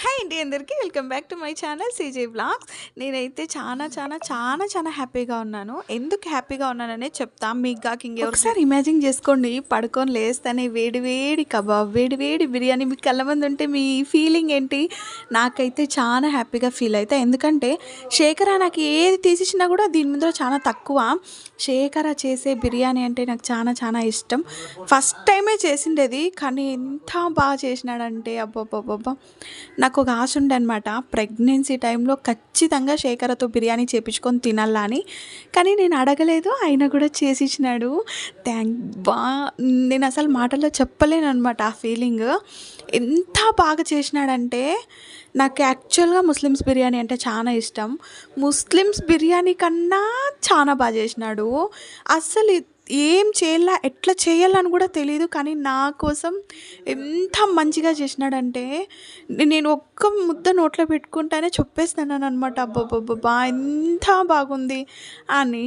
Hi అండి అందరికీ welcome back to my channel CJ blogs. నేనైతే చాలా హ్యాపీగా ఉన్నాను. ఎందుకు హ్యాపీగా ఉన్నాననేది చెప్తా. మీకు కాక ఇంకెవరు ఒకసారి ఇమాజిన్ చేసుకోండి, పడుకొని లేస్తేనే వేడి వేడి కబాబ్, వేడి వేడి బిర్యానీ మీ కళ్ళ ముందు ఉంటే మీ ఫీలింగ్ ఏంటి? నాకైతే చాలా హ్యాపీగా ఫీల్ అవుతా. ఎందుకంటే శేఖర నాకు ఏది తీసిచ్చినా కూడా దీని ముందర చాలా తక్కువ. శేఖర చేసే బిర్యానీ అంటే నాకు చాలా ఇష్టం. ఫస్ట్ టైమే చేసిండేది, కానీ ఎంత బాగా చేసినాడంటే అబ్బబ్బబ్బబ్బా! నాకు ఒక ఆశ ఉండే అనమాట. ప్రెగ్నెన్సీ టైంలో ఖచ్చితంగా శేఖరతో బిర్యానీ చేపించుకొని తినాలా అని. కానీ నేను అడగలేదు, ఆయన కూడా చేసి ఇచ్చినాడు. థ్యాంక్ బా నేను అసలు మాటల్లో చెప్పలేను అనమాట ఆ ఫీలింగ్. ఎంత బాగా చేసినాడంటే, నాకు యాక్చువల్గా ముస్లిమ్స్ బిర్యానీ అంటే చాలా ఇష్టం. ముస్లిమ్స్ బిర్యానీ కన్నా చాలా బాగా చేసినాడు. అస్సలు ఏం చేయాలా, ఎట్లా చేయాలని కూడా తెలీదు. కానీ నా కోసం ఎంత మంచిగా చేసినాడంటే, నేను ఒక్క ముద్ద నోట్లో పెట్టుకుంటేనే చెప్పేస్తున్నాను అనమాట, అబ్బబ్బబ్బబ్బా ఎంత బాగుంది అని.